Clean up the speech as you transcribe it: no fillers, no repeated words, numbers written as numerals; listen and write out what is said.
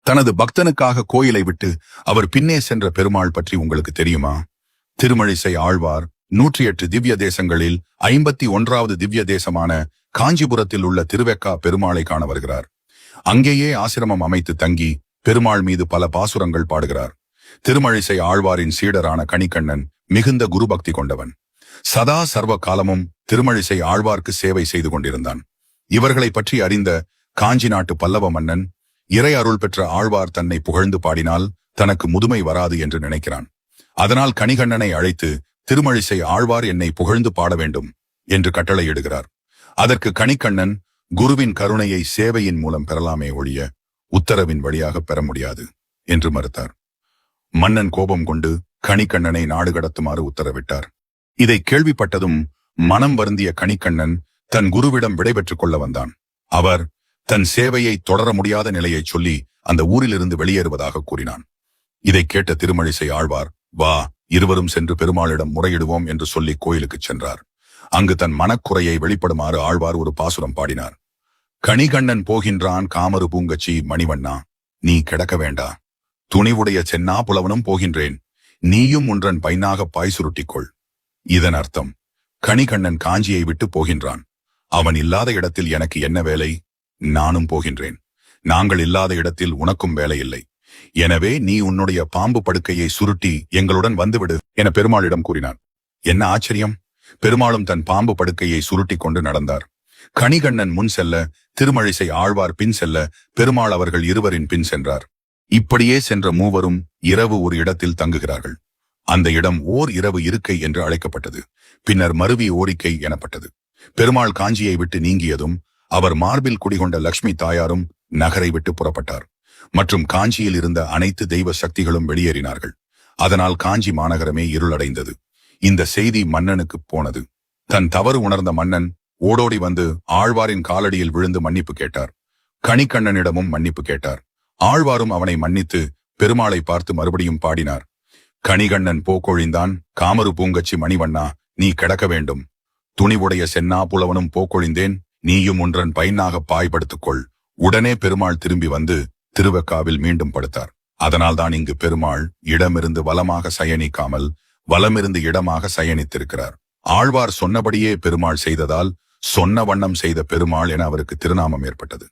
தனது பக்தனுக்காக கோயிலை விட்டு அவர் பின்னே சென்ற பெருமாள் பற்றி உங்களுக்கு தெரியுமா? திருமழிசை ஆழ்வார் 108 திவ்ய தேசங்களில் 51வது திவ்ய தேசமான காஞ்சிபுரத்தில் உள்ள திருவெக்கா பெருமாளை காண வருகிறார். அங்கேயே ஆசிரமம் அமைத்து தங்கி பெருமாள் மீது பல பாசுரங்கள் பாடுகிறார். திருமழிசை ஆழ்வாரின் சீடரான கணிகண்ணன் மிகுந்த குருபக்தி கொண்டவன். சதா சர்வ காலமும் திருமழிசை ஆழ்வார்க்கு சேவை செய்து கொண்டிருந்தான். இவர்களை பற்றி அறிந்த காஞ்சி நாட்டு பல்லவ மன்னன் இறை அருள் பெற்ற ஆழ்வார் தன்னை புகழ்ந்து பாடினால் தனக்கு முதுமை வராது என்று நினைக்கிறான். அதனால் கணிகண்ணனை அழைத்து திருமழிசை ஆழ்வார் என்னை புகழ்ந்து பாட வேண்டும் என்று கட்டளையிடுகிறார். அதற்கு கணிகண்ணன் குருவின் கருணையை சேவையின் மூலம் பெறலாமே ஒழிய உத்தரவின் வழியாக பெற முடியாது என்று மறுத்தார். மன்னன் கோபம் கொண்டு கணிகண்ணனை நாடு கடத்துமாறு உத்தரவிட்டார். இதை கேள்விப்பட்டதும் மனம் வருந்திய கணிகண்ணன் தன் குருவிடம் விடைபெற்றுக் கொள்ள வந்தான். அவர் தன் சேவையை தொடர முடியாத நிலையை சொல்லி அந்த ஊரிலிருந்து வெளியேறுவதாக கூறினான். இதை கேட்ட திருமழிசை ஆழ்வார், வா, இருவரும் சென்று பெருமாளிடம் முறையிடுவோம் என்று சொல்லி கோயிலுக்கு சென்றார். அங்கு தன் மனக்குறையை வெளிப்படுமாறு ஆழ்வார் ஒரு பாசுரம் பாடினார். கணிகண்ணன் போகின்றான் காமரு பூங்கச்சி மணிவண்ணா, நீ கிடக்க வேண்டா. துணிவுடைய சென்னா புலவனும் போகின்றேன், நீயும் ஒன்றன் பைனாக பாய் சுருட்டிக்கொள். இதன் அர்த்தம், கணிகண்ணன் காஞ்சியை விட்டு போகின்றான். அவன் இல்லாத இடத்தில் எனக்கு என்ன வேலை? நானும் போகின்றேன். நாங்கள் இல்லாத இடத்தில் உனக்கும் வேலை இல்லை. எனவே நீ உன்னுடைய பாம்பு படுக்கையை சுருட்டி எங்களுடன் வந்துவிடு என பெருமாளிடம் கூறினார். என்ன ஆச்சரியம்! பெருமாளும் தன் பாம்பு படுக்கையை சுருட்டி கொண்டு நடந்தார். கணிகண்ணன் முன் செல்ல, திருமழிசை ஆழ்வார் பின் செல்ல, பெருமாள் அவர்கள் இருவரின் பின் சென்றார். இப்படியே சென்ற மூவரும் இரவு ஒரு இடத்தில் தங்குகிறார்கள். அந்த இடம் ஓர் இரவு இருக்கை என்று அழைக்கப்பட்டது. பின்னர் மருவி ஓரிக்கை எனப்பட்டது. பெருமாள் காஞ்சியை விட்டு நீங்கியதும் அவர் மார்பில் குடிகொண்ட லட்சுமி தாயாரும் நகரை விட்டு புறப்பட்டார். மற்றும் காஞ்சியில் இருந்த அனைத்து தெய்வ சக்திகளும் வெளியேறினார்கள். அதனால் காஞ்சி மாநகரமே இருளடைந்தது. இந்த செய்தி மன்னனுக்கு போனது. தன் தவறு உணர்ந்த மன்னன் ஓடோடி வந்து ஆழ்வாரின் காலடியில் விழுந்து மன்னிப்பு கேட்டார். கணிகண்ணனிடமும் மன்னிப்பு கேட்டார். ஆழ்வாரும் அவனை மன்னித்து பெருமாளை பார்த்து மறுபடியும் பாடினார். கணிகண்ணன் போக்கொழிந்தான் காமரு பூங்கச்சி மணிவண்ணா, நீ கிடக்க வேண்டும். துணிவுடைய சென்னா புலவனும் போக்கொழிந்தேன், நீயும் ஒன்றன் பைனாக பாய்படுத்துக்கொள். உடனே பெருமாள் திரும்பி வந்து திருவெக்காவில் மீண்டும் படுத்தார். அதனால்தான் இங்கு பெருமாள் இடமிருந்து வலமாக சயனிக்காமல் வலமிருந்து இடமாக சயனித்திருக்கிறார். ஆழ்வார் சொன்னபடியே பெருமாள் செய்ததால் சொன்ன வண்ணம் செய்த பெருமாள் என அவருக்கு திருநாமம் ஏற்பட்டது.